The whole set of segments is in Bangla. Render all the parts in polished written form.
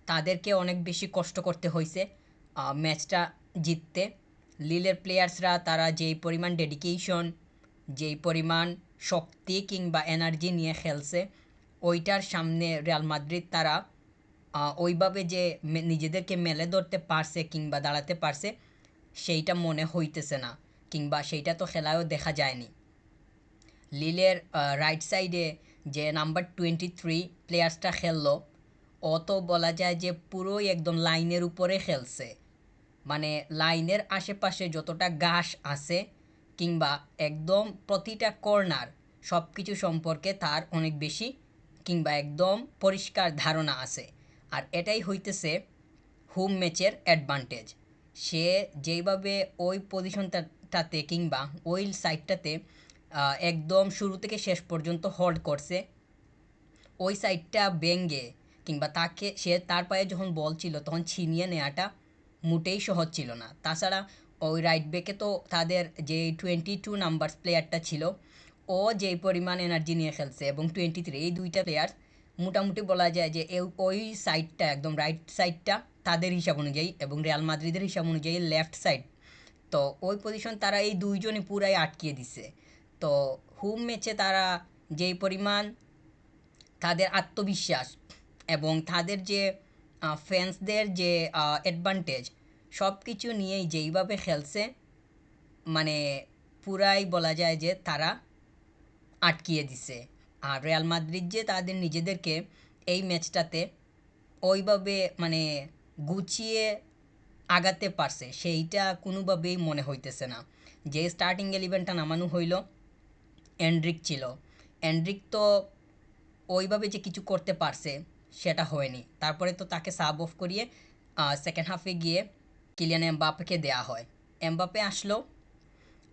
তাদেরকে অনেক বেশি কষ্ট করতে হয়েছে ম্যাচটা জিততে। লিলের প্লেয়ার্সরা তারা যেই পরিমাণ ডেডিকেশন, যেই পরিমাণ শক্তি কিংবা এনার্জি নিয়ে খেলছে, ওইটার সামনে রিয়াল মাদ্রিদ তারা ওইভাবে যে নিজেদেরকে মেলে ধরতে পারছে কিংবা দাঁড়াতে পারছে, সেইটা মনে হইতেছে না, কিংবা সেইটা তো খেলায়ও দেখা যায়নি। লিলের রাইট সাইডে যে নাম্বার 23 প্লেয়ার্সটা খেললো, ও তো বলা যায় যে পুরোই একদম লাইনের উপরে খেলছে। মানে লাইনের আশেপাশে যতটা ঘাস আছে কিংবা একদম প্রতিটা কর্নার, সব কিছু সম্পর্কে তার অনেক বেশি কিংবা একদম পরিষ্কার ধারণা আছে। আর এটাই হইতেছে হোম ম্যাচের অ্যাডভান্টেজ। সে যেইভাবে ওই পজিশনটাতে কিংবা ওই সাইডটাতে একদম শুরু থেকে শেষ পর্যন্ত হোল্ড করছে, ওই সাইডটা ভেঙে কিংবা তাকে তার পায়ে যখন বল ছিল তখন ছিনিয়ে নেওয়াটা মোটেই সহজ ছিল না। তাছাড়া ওই রাইট ব্যাকে তো তাদের যে 22 নাম্বার প্লেয়ারটা ছিল, ও যেই পরিমাণ এনার্জি নিয়ে খেলছে, এবং 23 এই দুইটা প্লেয়ার মোটামুটি বলা যায় যে ওই সাইডটা একদম রাইট সাইডটা তাদের হিসাব অনুযায়ী এবং রিয়াল মাদ্রিদের হিসাব অনুযায়ী লেফট সাইড। তো ওই পজিশন তারা এই দুইজনই পুরাই আটকিয়ে দিছে। তো হোম ম্যাচে তারা যেই পরিমাণ তাদের আত্মবিশ্বাস এবং তাদের যে ফ্যান্সদের যে অ্যাডভান্টেজ, সব কিছু নিয়েই যেইভাবে খেলছে, মানে পুরাই বলা যায় যে তারা আটকিয়ে দিছে। আর রিয়াল মাদ্রিদ যে তাদের নিজেদেরকে এই ম্যাচটাতে ওইভাবে মানে গুছিয়ে আগাতে পারছে, সেইটা কোনোভাবেই মনে হইতেছে না। যে স্টার্টিং ইলেভেনটা নামানো হইল, এন্ড্রিক ছিল। এন্ড্রিক তো ওইভাবে যে কিছু করতে পারছে সেটা হয়নি। তারপরে তো তাকে সাব অফ করিয়ে সেকেন্ড হাফে গিয়ে কিলিয়ান এমবাপ্পেকে দেয়া হয়। এমবাপ্পে আসলো,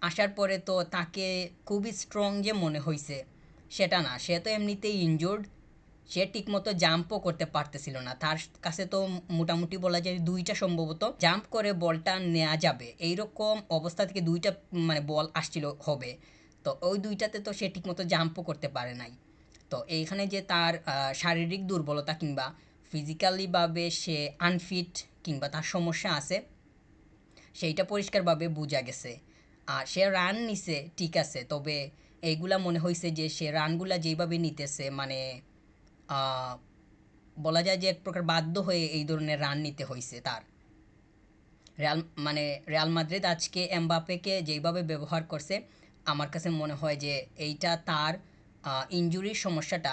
আসার পরে তো তাকে খুবই স্ট্রং যে মনে হয়েছে সেটা না। সে তো এমনিতেই ইনজুর্ড, সে ঠিকমতো জাম্পও করতে পারতেছিল না। তার কাছে তো মোটামুটি বলা যায় দুইটা সম্ভবত জাম্প করে বলটা নেওয়া যাবে এইরকম অবস্থা থেকে দুইটা মানে বল আসছিল হবে। তো ওই দুইটাতে তো সে ঠিকমতো জাম্পও করতে পারে নাই। তো এইখানে যে তার শারীরিক দুর্বলতা কিংবা ফিজিক্যালিভাবে সে আনফিট কিংবা তার সমস্যা আছে, সেইটা পরিষ্কারভাবে বোঝা গেছে। আর সে রান নিছে ঠিক আছে, তবে এইগুলা মনে হয়েছে যে সে রানগুলা যেইভাবে নিতেছে, মানে আহ, বলা যায় যে এক প্রকার বাধ্য হয়ে এই ধরনের রান নিতে হয়েছে তার। রিয়াল মানে রিয়াল মাদ্রিদ আজকে এমবাপ্পেকে যেইভাবে ব্যবহার করছে, আমার কাছে মনে হয় যে এইটা তার ইনজুরির সমস্যাটা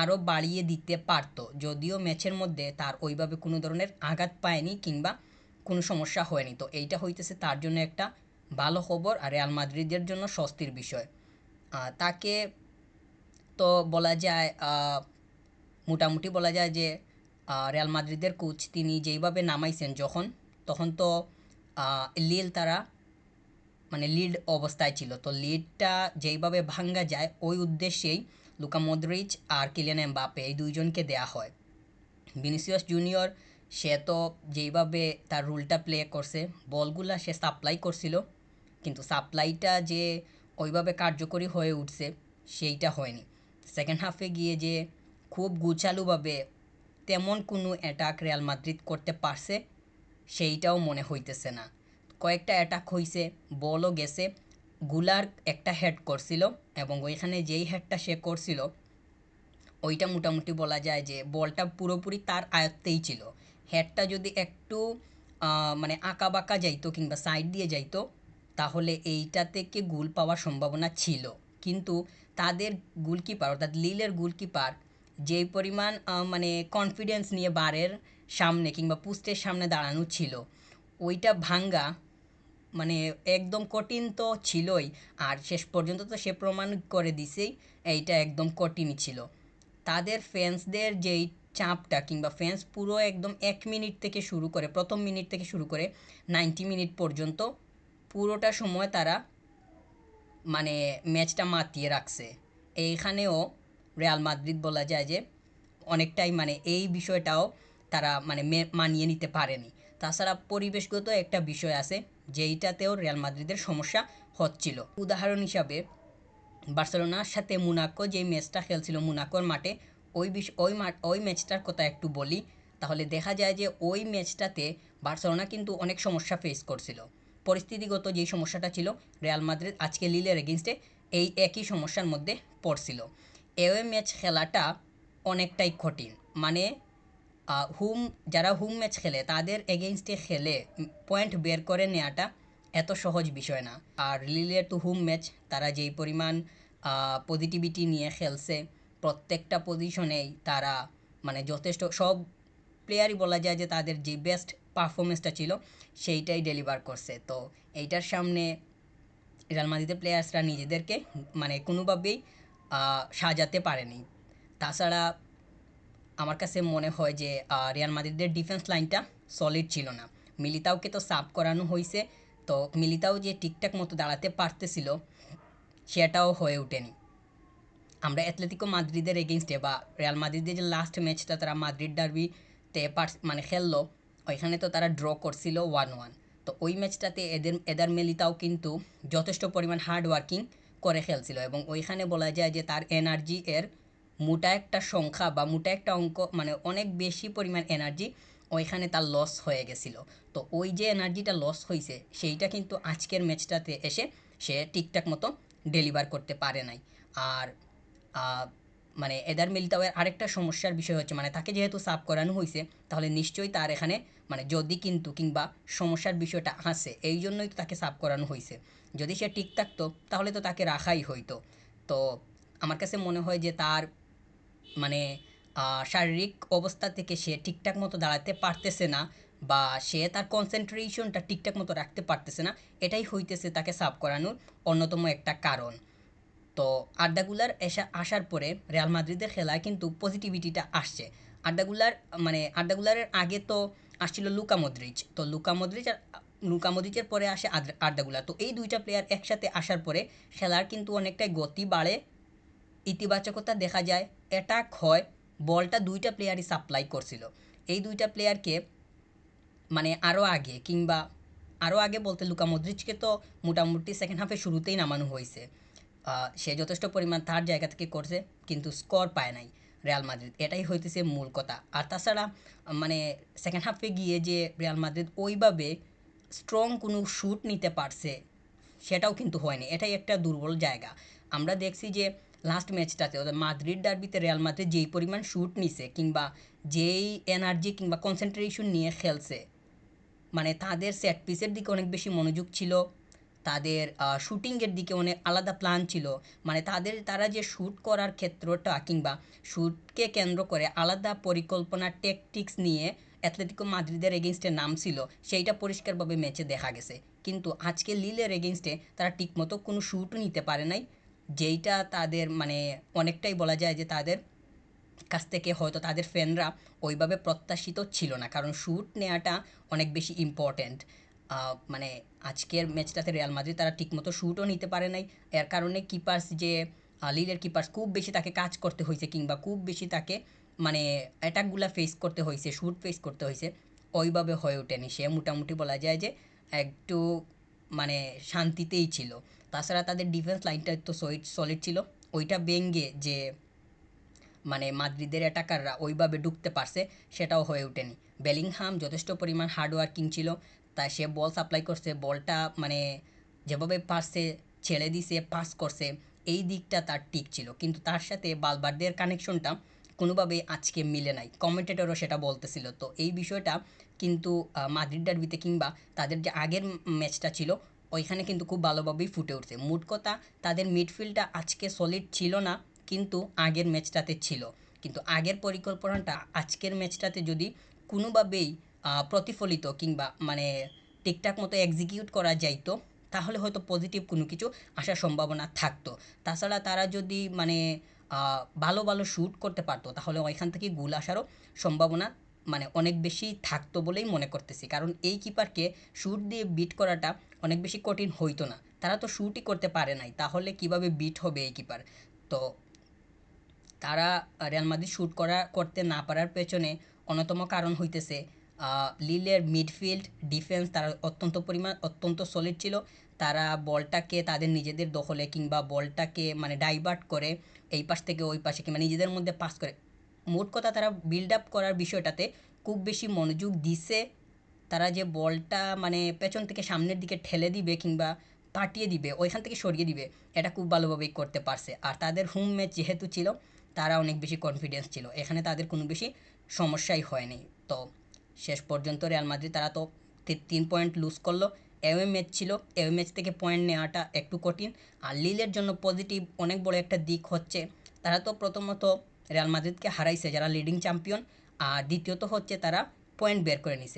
আরও বাড়িয়ে দিতে পারতো। যদিও ম্যাচের মধ্যে তার ওইভাবে কোনো ধরনের আঘাত পায়নি কিংবা কোনো সমস্যা হয়নি, তো এইটা হইতেছে তার জন্য একটা ভালো খবর আর রিয়াল মাদ্রিদের জন্য স্বস্তির বিষয়। তাকে তো বলা যায় মোটামুটি বলা যায় যে রিয়াল মাদ্রিদের কোচ তিনি যেইভাবে নামাইছেন যখন, তখন তো লিল তারা মানে লিড অবস্থায় ছিল, তো লিডটা যেইভাবে ভাঙ্গা যায় ওই উদ্দেশ্যেই লুকা মদ্রিচ আর কিলিয়ান এমবাপ্পে এই দুইজনকে দেয়া হয়। ভিনিসিয়াস জুনিয়র সে তো যেইভাবে তার রুলটা প্লে করছে, বলগুলা সে সাপ্লাই করছিল, কিন্তু সাপ্লাইটা যে ওইভাবে কার্যকরী হয়ে উঠছে সেইটা হয়নি। সেকেন্ড হাফে গিয়ে যে খুব গুছালুভাবে তেমন কোনো অ্যাটাক রিয়াল মাদ্রিদ করতে পারছে সেইটাও মনে হইতেছে না। কয়েকটা অ্যাটাক হইছে, বলও গেছে, গুলার একটা হেড করছিল, এবং ওইখানে যেই হেডটা সে করছিল ওইটা মোটামুটি বলা যায় যে বলটা পুরোপুরি তার আয়ত্তেই ছিল। হেডটা যদি একটু মানে আঁকা বাঁকা যাইতো কিংবা সাইড দিয়ে যাইতো, তাহলে এইটা থেকে গোল পাওয়ার সম্ভাবনা ছিল। কিন্তু তাদের গোলকিপার অর্থাৎ লিলের গোলকিপার যেই পরিমাণ মানে কনফিডেন্স নিয়ে বারের সামনে কিংবা পোস্টের সামনে দাঁড়ানো ছিল, ওইটা ভাঙ্গা মানে একদম কঠিন তো ছিলই। আর শেষ পর্যন্ত তো সে প্রমাণ করে দিছেই এইটা একদম কঠিনই ছিল। তাদের ফ্যান্সদের যেই চাপটা কিংবা ফ্যান্স পুরো একদম 1 মিনিট থেকে শুরু করে, প্রথম মিনিট থেকে শুরু করে 90 মিনিট পর্যন্ত পুরোটা সময় তারা মানে ম্যাচটা মাতিয়ে রাখছে। এইখানেও রিয়াল মাদ্রিদ বলা যায় যে অনেকটাই মানে এই বিষয়টাও তারা মানে মানিয়ে নিতে পারেনি। তাছাড়া পরিবেশগত একটা বিষয় আছে যেইটাতেও রিয়াল মাদ্রিদের সমস্যা হচ্ছিল। উদাহরণ হিসাবে বার্সেলোনার সাথে মুনাকো যে ম্যাচটা খেলছিল মুনাকোর মাঠে, ওই ম্যাচটার কথা একটু বলি। তাহলে দেখা যায় যে ওই ম্যাচটাতে বার্সেলোনা কিন্তু অনেক সমস্যা ফেস করছিল। পরিস্থিতিগত যেই সমস্যাটা ছিল, রিয়াল মাদ্রিদ আজকে লিলের এগেইনস্টে এই একই সমস্যার মধ্যে পড়ছিল। এওয়ে ম্যাচ খেলাটা অনেকটাই কঠিন। মানে হুম যারা হুম ম্যাচ খেলে তাদের এগেইনস্টে খেলে পয়েন্ট বের করে নেওয়াটা এত সহজ বিষয় না। আর লিলের তো হুম ম্যাচ, তারা যেই পরিমাণ পজিটিভিটি নিয়ে খেলছে, প্রত্যেকটা পজিশনেই তারা মানে যথেষ্ট সব প্লেয়ারই বলা যায় যে তাদের যে বেস্ট পারফরমেন্সটা ছিল সেইটাই ডেলিভার করছে। তো এইটার সামনে রিয়াল মাদ্রিদের প্লেয়ার্সরা নিজেদেরকে মানে কোনোভাবেই সাজাতে পারেনি। তাছাড়া আমার কাছে মনে হয় যে রিয়াল মাদ্রিদের ডিফেন্স লাইনটা সলিড ছিল না। মিলিতাওকে তো সাব করানো হয়েছে, তো মিলিতাও যে ঠিকঠাক মতো দাঁড়াতে পারতেছিল সেটাও হয়ে ওঠেনি। আমরা অ্যাথলেটিকো মাদ্রিদের এগেনস্টে বা রিয়াল মাদ্রিদের যে লাস্ট ম্যাচটা তারা মাদ্রিদ ডার্বিতে মানে খেললো, ওইখানে তো তারা ড্র করছিল 1-1। তো ওই ম্যাচটাতে এদের মিলিতাও কিন্তু যথেষ্ট পরিমাণ হার্ড ওয়ার্কিং করে খেলছিল, এবং ওইখানে বলা যায় যে তার এনার্জি এর মোটা একটা সংখ্যা বা মোটা একটা অঙ্ক, মানে অনেক বেশি পরিমাণ এনার্জি ওইখানে তার লস হয়ে গেছিলো। তো ওই যে এনার্জিটা লস হয়েছে সেইটা কিন্তু আজকের ম্যাচটাতে এসে সে ঠিকঠাক মতো ডেলিভার করতে পারে নাই। আর মানে এদার মিলিতাওয়ের আরেকটা সমস্যার বিষয় হচ্ছে, মানে তাকে যেহেতু সাব করানো হয়েছে তাহলে নিশ্চয়ই তার এখানে মানে যদি কিন্তু কিংবা সমস্যার বিষয়টা আসে, এই জন্যই তো তাকে সাব করানো হয়েছে। যদি সে ঠিক থাকতো তাহলে তো তাকে রাখাই হইতো। তো আমার কাছে মনে হয় যে তার মানে শারীরিক অবস্থা থেকে সে ঠিকঠাক মতো দাঁড়াতে পারতেছে না, বা সে তার কনসেন্ট্রেশনটা ঠিকঠাক মতো রাখতে পারতেছে না, এটাই হইতেছে তাকে সাব করানোর অন্যতম একটা কারণ। তো আর্দাগুলার আসার পরে রিয়াল মাদ্রিদের খেলায় কিন্তু পজিটিভিটিটা আসছে। আর্দাগুলার মানে আর্দাগুলারের আগে তো আসছিল লুকা মদ্রিচ, তো লুকা মদ্রিচের পরে আসে আর্দাগুলার। তো এই দুইটা প্লেয়ার একসাথে আসার পরে খেলার কিন্তু অনেকটাই গতি বাড়ে, ইতিবাচকতা দেখা যায়, অ্যাটাক হয়। বলটা দুইটা প্লেয়ারই সাপ্লাই করছিল। এই দুইটা প্লেয়ারকে মানে আরও আগে বলতে লুকা মদ্রিচকে তো মোটামুটি সেকেন্ড হাফে শুরুতেই নামানো হয়েছে। সে যথেষ্ট পরিমাণ তার জায়গা থেকে করছে, কিন্তু স্কোর পায় নাই রিয়াল মাদ্রিদ, এটাই হইতেছে মূল কথা। আর তাছাড়া মানে সেকেন্ড হাফে গিয়ে যে রিয়াল মাদ্রিদ ওইভাবে স্ট্রং কোনো শ্যুট নিতে পারছে সেটাও কিন্তু হয়নি, এটাই একটা দুর্বল জায়গা। আমরা দেখছি যে লাস্ট ম্যাচটাতে ওদের মাদ্রিদ ডার্বিতে রিয়াল মাদ্রিদ যেই পরিমাণ শ্যুট নিছে কিংবা যেই এনার্জি কিংবা কনসেন্ট্রেশন নিয়ে খেলছে, মানে তাদের সেট পিসের দিকে অনেক বেশি মনোযোগ ছিল, তাদের শুটিংয়ের দিকে অনেক আলাদা প্ল্যান ছিল। মানে তারা যে শ্যুট করার ক্ষেত্রটা কিংবা শ্যুটকে কেন্দ্র করে আলাদা পরিকল্পনা ট্যাকটিক্স নিয়ে অ্যাথলেটিকো মাদ্রিদের এগেনস্টে নামছিল, সেইটা পরিষ্কারভাবে ম্যাচে দেখা গেছে। কিন্তু আজকে লিলের এগেনস্টে তারা ঠিকমতো কোনো শ্যুটও নিতে পারে নাই, যেইটা তাদের মানে অনেকটাই বলা যায় যে তাদের কাছ থেকে হয়তো তাদের ফ্যানরা ওইভাবে প্রত্যাশিত ছিল না, কারণ শ্যুট নেওয়াটা অনেক বেশি ইম্পর্ট্যান্ট। মানে আজকের ম্যাচটাতে রিয়াল মাদ্রিদ তারা ঠিকমতো শ্যুটও নিতে পারে নাই। এর কারণে কিপার্স যে লিলের কিপার্স খুব বেশি তাকে কাজ করতে হয়েছে কিংবা খুব বেশি তাকে মানে অ্যাটাকগুলা ফেস করতে হয়েছে, শ্যুট ফেস করতে হয়েছে, ওইভাবে হয়ে ওঠেনি। সে মোটামুটি বলা যায় যে একটু মানে শান্তিতেই ছিল। তাছাড়া তাদের ডিফেন্স লাইনটা তো সলিড ছিল, ওইটা ভেঙে যে মানে মাদ্রিদের অ্যাটাকাররা ওইভাবে ঢুকতে পারছে সেটাও হয়ে ওঠেনি। বেলিংহাম যথেষ্ট পরিমাণ হার্ডওয়ার্কিং ছিল, তাই সে বল সাপ্লাই করছে, বলটা মানে যেভাবে পারছে ছেড়ে দিছে, পাস করছে, এই দিকটা তার ঠিক ছিল। কিন্তু তার সাথে বালবার্দের কানেকশনটা কোনোভাবেই আজকে মিলে নাই, কমেন্টেটরও সেটা বলতেছিল। তো এই বিষয়টা কিন্তু মাদ্রিদ ডার্বিতে কিংবা তাদের যে আগের ম্যাচটা ছিল ওইখানে কিন্তু খুব ভালোভাবেই ফুটে উঠছে। মোট কথা তাদের মিডফিল্ডটা আজকে সলিড ছিল না, কিন্তু আগের ম্যাচটাতে ছিল। কিন্তু আগের পরিকল্পনাটা আজকের ম্যাচটাতে যদি কোনোভাবেই প্রতিফলিত কিংবা মানে ঠিকঠাক মতো এক্সিকিউট করা যাইতো তাহলে হয়তো পজিটিভ কোনো কিছু আসার সম্ভাবনা থাকতো। তাছাড়া তারা যদি মানে ভালো ভালো শ্যুট করতে পারতো তাহলে ওইখান থেকে গোল আসারও সম্ভাবনা মানে অনেক বেশি থাকতো বলেই মনে করতেছি, কারণ এই কিপারকে শ্যুট দিয়ে বিট করাটা অনেক বেশি কঠিন হইতো না। তারা তো শ্যুটই করতে পারে নাই, তাহলে কিভাবে বিট হবে এই কিপার? তো তারা রিয়াল মাদ্রিদ করতে না পারার পেছনে অন্যতম কারণ হইতেছে লিলের মিডফিল্ড ডিফেন্স তারা অত্যন্ত সলিড ছিল। তারা বলটাকে তাদের নিজেদের দখলে কিংবা বলটাকে মানে ডাইভার্ট করে এই পাশ থেকে ওই পাশে কিংবা নিজেদের মধ্যে পাস করে, মোট কথা তারা বিল্ড আপ করার বিষয়টাতে খুব বেশি মনোযোগ দিছে, তারা যে বলটা মানে পেছন থেকে সামনের দিকে ঠেলে দিবে কিংবা পাঠিয়ে দিবে, ওইখান থেকে সরিয়ে দিবে, এটা খুব ভালোভাবেই করতে পারছে। আর তাদের হোম ম্যাচ যেহেতু ছিল, তারা অনেক বেশি কনফিডেন্স ছিল, এখানে তাদের কোনো বেশি সমস্যাই হয়নি। তো শেষ পর্যন্ত রিয়াল মাদ্রিদ তারা তো 3 পয়েন্ট লুজ করলো। অ্যাওয়ে ম্যাচ ছিল, অ্যাওয়ে ম্যাচ থেকে পয়েন্ট নেওয়াটা একটু কঠিন। আর লিলের জন্য পজিটিভ অনেক বড় একটা দিক হচ্ছে, তারা তো প্রথমত রিয়াল মাদ্রিদকে হারাইছে যারা লিডিং চ্যাম্পিয়ন, আর দ্বিতীয়ত হচ্ছে তারা পয়েন্ট বের করে নিছে।